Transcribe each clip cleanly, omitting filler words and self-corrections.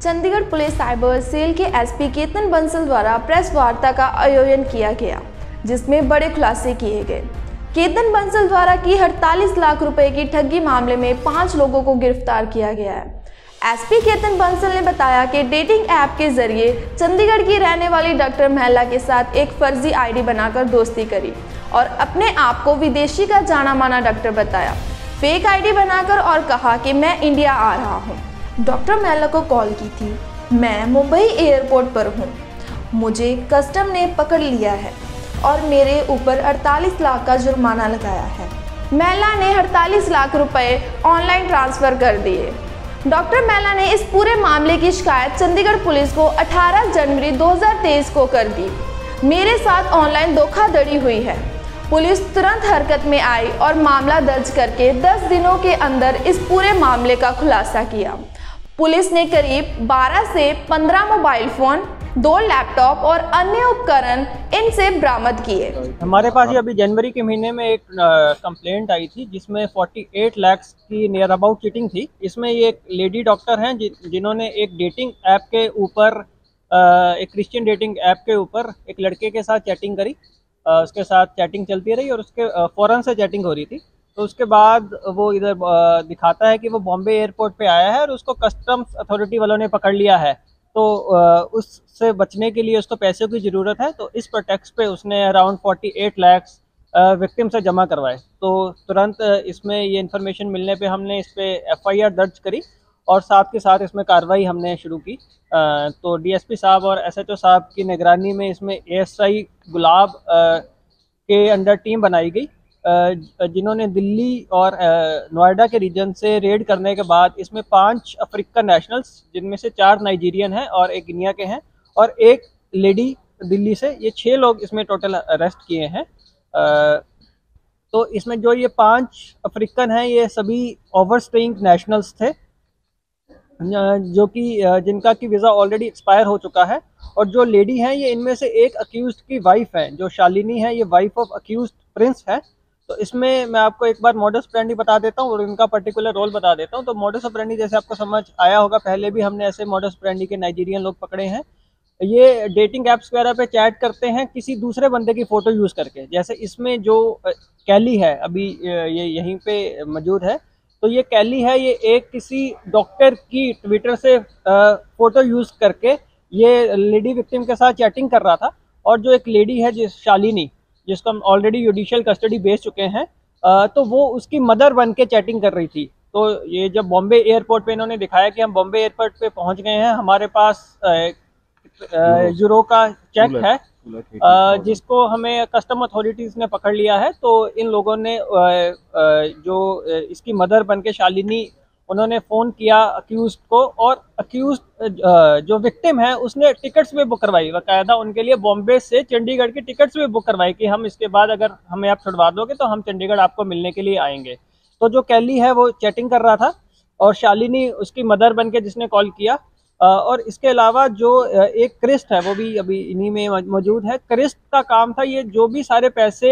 Chandigarh police cyber cell के SP Ketan Bansal द्वारा press वार्ता का आयोजन किया गया, जिसमें बड़े खुलासे किए गए। केतन बंसल द्वारा की 48 लाख रुपए की ठगी मामले में 5 लोगों को गिरफ्तार किया गया है। एसपी केतन बंसल ने बताया कि डेटिंग ऐप के जरिए चंडीगढ़ की रहने वाली डॉक्टर महिला के साथ एक फर्जी आईडी बनाकर दोस्ती करी और अपने आप को विदेशी का जाना माना डॉक्टर बताया। फेक आईडी बनाकर और कहा कि मैं इंडिया आ रहा हूँ। डॉक्टर महिला को कॉल की थी, मैं मुंबई एयरपोर्ट पर हूँ, मुझे कस्टम ने पकड़ लिया है और मेरे ऊपर 48 लाख का जुर्माना लगाया है। महिला ने 48 लाख रुपए ऑनलाइन ट्रांसफ़र कर दिए। डॉक्टर महिला ने इस पूरे मामले की शिकायत चंडीगढ़ पुलिस को 18 जनवरी 2023 को कर दी। मेरे साथ ऑनलाइन धोखाधड़ी हुई है। पुलिस तुरंत हरकत में आई और मामला दर्ज करके 10 दिनों के अंदर इस पूरे मामले का खुलासा किया। पुलिस ने करीब 12 से 15 मोबाइल फ़ोन, 2 लैपटॉप और अन्य उपकरण इनसे बरामद किए। हमारे पास ये अभी जनवरी के महीने में एक कंप्लेंट आई थी जिसमें 48 लाख की नियर अबाउट चीटिंग थी। इसमें ये एक लेडी डॉक्टर हैं जिन्होंने एक डेटिंग ऐप के ऊपर एक क्रिश्चियन डेटिंग ऐप के ऊपर एक लड़के के साथ चैटिंग करी। उसके साथ चैटिंग चलती रही और उसके फ़ौरन से चैटिंग हो रही थी। तो उसके बाद वो इधर दिखाता है कि वो बॉम्बे एयरपोर्ट पे आया है और उसको कस्टम्स अथॉरिटी वालों ने पकड़ लिया है। तो उससे बचने के लिए उसको पैसे की ज़रूरत है, तो इस प्रोटेक्स्ट पे उसने अराउंड 48 लाख विक्टिम से जमा करवाए। तो तुरंत इसमें ये इन्फॉर्मेशन मिलने पे हमने इस पर FIR दर्ज करी और साथ के साथ इसमें कार्रवाई हमने शुरू की। तो DSP साहब और SHO साहब की निगरानी में इसमें ASI गुलाब के अंडर टीम बनाई गई, जिन्होंने दिल्ली और नोएडा के रीजन से रेड करने के बाद इसमें 5 अफ्रीकन नेशनल्स, जिनमें से 4 नाइजीरियन हैं और 1 गिनिया के हैं और 1 लेडी दिल्ली से, ये 6 लोग इसमें टोटल अरेस्ट किए हैं। तो इसमें जो ये 5 अफ्रीकन हैं ये सभी ओवरस्टेइंग नेशनल्स थे, जो कि जिनका की वीज़ा ऑलरेडी एक्सपायर हो चुका है। और जो लेडी हैं ये इनमें से एक अक्यूज्ड की वाइफ है, जो शालिनी है, ये वाइफ ऑफ अक्यूज्ड प्रिंस है। तो इसमें मैं आपको एक बार मॉडस ऑपरेंडी बता देता हूँ और इनका पर्टिकुलर रोल बता देता हूँ। तो मॉडस ऑपरेंडी जैसे आपको समझ आया होगा, पहले भी हमने ऐसे मॉडस ऑपरेंडी के नाइजीरियन लोग पकड़े हैं। ये डेटिंग ऐप्स वगैरह पे चैट करते हैं किसी दूसरे बंदे की फ़ोटो यूज़ करके। जैसे इसमें जो कैली है अभी ये यहीं पे मौजूद है, तो ये कैली है, ये एक किसी डॉक्टर की ट्विटर से फ़ोटो यूज़ करके ये लेडी विक्टिम के साथ चैटिंग कर रहा था। और जो एक लेडी है जिस शालिनी, जिसको हम ऑलरेडी जुडिशियल कस्टडी भेज चुके हैं, तो वो उसकी मदर बन के चैटिंग कर रही थी। तो ये जब बॉम्बे एयरपोर्ट पे इन्होंने दिखाया कि हम बॉम्बे एयरपोर्ट पे पहुंच गए हैं, हमारे पास यूरो का चेक है जिसको हमें कस्टम अथॉरिटीज़ ने पकड़ लिया है। तो इन लोगों ने जो इसकी मदर बन के शालिनी, उन्होंने फ़ोन किया अक्यूज़ को और अक्यूज़ जो विक्टिम है उसने टिकट्स भी बुक करवाई, बाकायदा उनके लिए बॉम्बे से चंडीगढ़ की टिकट्स भी बुक करवाई कि हम इसके बाद अगर हमें आप छुड़वा दोगे तो हम चंडीगढ़ आपको मिलने के लिए आएंगे। तो जो कैली है वो चैटिंग कर रहा था और शालिनी उसकी मदर बन के जिसने कॉल किया। और इसके अलावा जो एक क्रिस्ट है वो भी अभी इन्हीं में मौजूद है। क्रिस्ट का काम था, ये जो भी सारे पैसे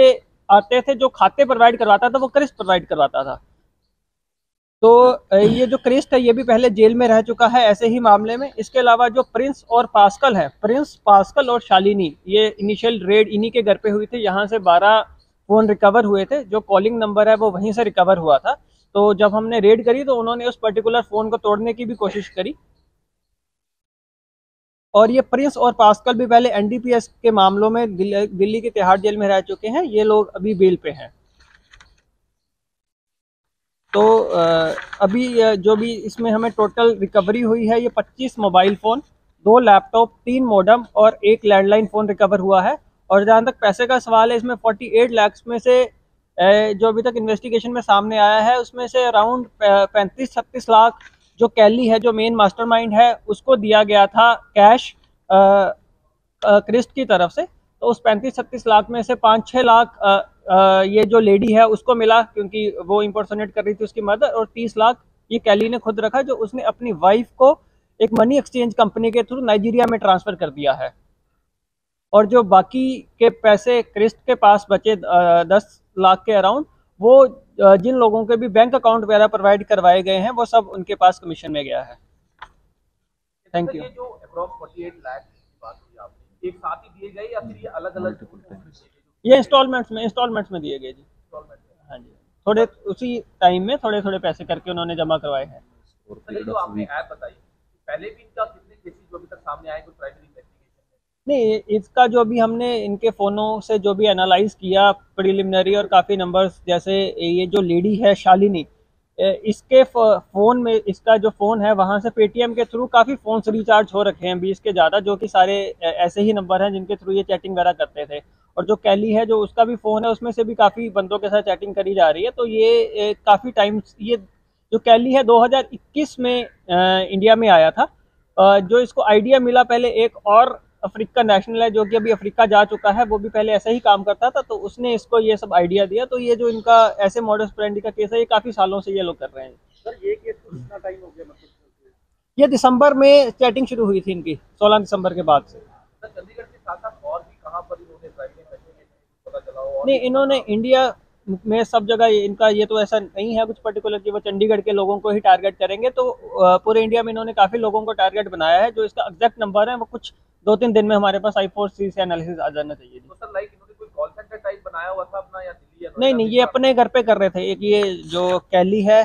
आते थे जो खाते प्रोवाइड करवाता था वो क्रिस्ट प्रोवाइड करवाता था। तो ये जो क्रिस्ट है ये भी पहले जेल में रह चुका है ऐसे ही मामले में। इसके अलावा जो प्रिंस और पास्कल है, प्रिंस, पास्कल और शालिनी, ये इनिशियल रेड इन्हीं के घर पे हुई थी। यहाँ से 12 फ़ोन रिकवर हुए थे, जो कॉलिंग नंबर है वो वहीं से रिकवर हुआ था। तो जब हमने रेड करी तो उन्होंने उस पर्टिकुलर फ़ोन को तोड़ने की भी कोशिश करी। और ये प्रिंस और पास्कल भी पहले NDPS के मामलों में दिल्ली के तिहाड़ जेल में रह चुके हैं। ये लोग अभी बेल पे हैं। तो अभी जो भी इसमें हमें टोटल रिकवरी हुई है, ये 25 मोबाइल फ़ोन, 2 लैपटॉप, 3 मॉडेम और 1 लैंडलाइन फ़ोन रिकवर हुआ है। और जहाँ तक पैसे का सवाल है, इसमें 48 लाख में से जो अभी तक इन्वेस्टिगेशन में सामने आया है उसमें से अराउंड 35-36 लाख जो कैली है, जो मेन मास्टरमाइंड है, उसको दिया गया था कैश क्रिस्ट की तरफ से। तो उस 35-36 लाख में से 5-6 लाख ये जो लेडी है उसको मिला, क्योंकि वो इम्पर्सोनेट कर रही थी उसकी मदर। और 30 लाख ये कैली ने खुद रखा, जो उसने अपनी वाइफ को एक मनी एक्सचेंज कंपनी के थ्रू नाइजीरिया में ट्रांसफ़र कर दिया है। और जो बाकी के पैसे क्रिस्ट के पास बचे 10 लाख के अराउंड, वो जिन लोगों के भी बैंक अकाउंट वगैरह प्रोवाइड करवाए गए हैं वो सब उनके पास कमीशन में गया है। Thank you. ये जो अप्रॉक्स 48 लाख की बात हुई आपने, एक साथ ही दिए गए या फिर ये अलग-अलग? ये इंस्टॉलमेंट्स में दिए गए जी। हाँ जी, थोड़े उसी टाइम में थोड़े थोड़े पैसे करके उन्होंने जमा करवाए हैं। और जो आपने ऐप बताई, पहले भी इनका कितने केसेस जो अभी तक सामने आए कोई प्राइमरी इन्वेस्टिगेशन में? नहीं, इसका जो भी हमने इनके फ़ोनों से जो भी एनालाइज किया प्रिलिमिनरी और काफ़ी नंबर्स, जैसे ये जो लेडी है शालिनी, इसके फ़ोन में, इसका जो फ़ोन है वहाँ से पेटीएम के थ्रू काफ़ी फ़ोन्स रिचार्ज हो रखे हैं 20 के ज़्यादा, जो कि सारे ऐसे ही नंबर हैं जिनके थ्रू ये चैटिंग वगैरह करते थे। और जो कैली है, जो उसका भी फ़ोन है, उसमें से भी काफ़ी बंदों के साथ चैटिंग करी जा रही है। तो ये काफ़ी टाइम, ये जो कैली है 2021 में इंडिया में आया था। जो इसको आइडिया मिला, पहले एक और अफ्रीका नेशनल है जो कि अभी अफ्रीका जा चुका है, वो भी पहले ऐसे ही काम करता था, तो उसने इसको ये सब आइडिया दिया। तो ये जो इनका ऐसे मॉडस ऑपरेंडी का केस है, ये काफ़ी सालों से ये लोग कर रहे हैं। सर ये केस को कितना टाइम हो गया मतलब? ये दिसंबर में चैटिंग शुरू हुई थी इनकी, 16 दिसंबर के बाद से। सर चंडीगढ़ के साथ-साथ और भी कहाँ पर इन्होंने प्राइमरी इन्वेस्टिगेशन पता चला हो? नहीं, इन्होंने इंडिया में सब जगह इनका ये तो ऐसा नहीं है कुछ पर्टिकुलर कि वो चंडीगढ़ के लोगों को ही टारगेट करेंगे। तो पूरे इंडिया में इन्होंने काफ़ी लोगों को टारगेट बनाया है। जो इसका एग्जैक्ट नंबर है वो कुछ 2-3 दिन में हमारे पास I4C से एनालिसिस आ जाना चाहिए। तो सर लाइक इन्होंने कोई कॉल सेंटर टाइप बनाया हुआ था अपना, या दिल्ली या नहीं, ये अपने घर पे कर रहे थे। एक ये जो कैली है,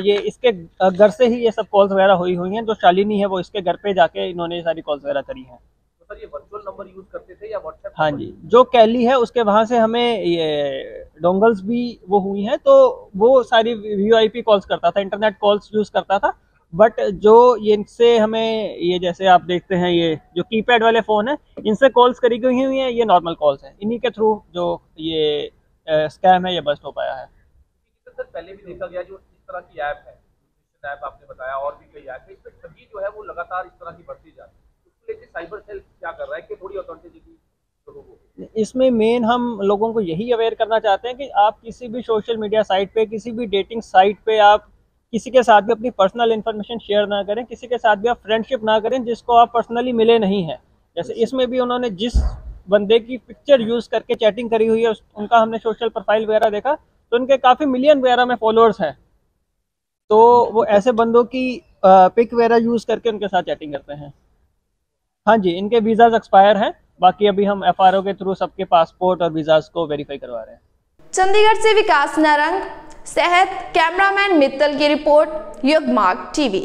ये इसके घर से ही ये सब कॉल्स वगैरह हुई हैं। जो शालिनी है वो इसके घर पे जाके इन्होंने ये सारी कॉल्स वगैरह करी हैं। तो सर ये वर्चुअल नंबर यूज करते थे या व्हाट्सएप? हाँ जी, जो कैली है उसके वहाँ से हमें ये डोंगल्स भी वो हुई हैं, तो वो सारी वीओआईपी कॉल्स करता था, इंटरनेट कॉल्स यूज़ करता था। बट जो ये इनसे हमें, ये जैसे आप देखते हैं, ये जो कीपैड वाले फ़ोन है, इनसे कॉल्स करी गई हुई हैं, ये नॉर्मल कॉल्स हैं। इन्हीं के थ्रू जो ये स्कैम है ये बस्ट हो पाया है। सर पहले भी देखा गया जो इस तरह की ऐप है, ऐप आपने बताया और भी कई ऐप है, इसमें ठगी जो है वो लगातार इस तरह की बढ़ती जा रही है। उसको लेके साइबर सेल क्या कर रहा है कि थोड़ी ऑथेंटिसिटी लोगों को? इसमें मेन हम लोगों को यही अवेयर करना चाहते हैं कि आप किसी भी सोशल मीडिया साइट पे, किसी भी डेटिंग साइट पे आप किसी के साथ भी अपनी पर्सनल इन्फॉर्मेशन शेयर ना करें, किसी के साथ भी आप फ्रेंडशिप ना करें जिसको आप पर्सनली मिले नहीं हैं। जैसे इसमें भी उन्होंने जिस बंदे की पिक्चर यूज़ करके चैटिंग करी हुई है, उनका हमने सोशल प्रोफाइल वगैरह देखा, तो उनके काफ़ी मिलियन वगैरह में फॉलोअर्स हैं। तो वो ऐसे बंदों की पिक वगैरह यूज़ करके उनके साथ चैटिंग करते हैं। हाँ जी, इनके वीज़ाज एक्सपायर हैं। बाकी अभी हम FRO के थ्रू सबके पासपोर्ट और वीज़ाज को वेरीफाई करवा रहे हैं। चंडीगढ़ से विकास नारंग, सेहत कैमरामैन मित्तल की रिपोर्ट, युगमार्ग TV।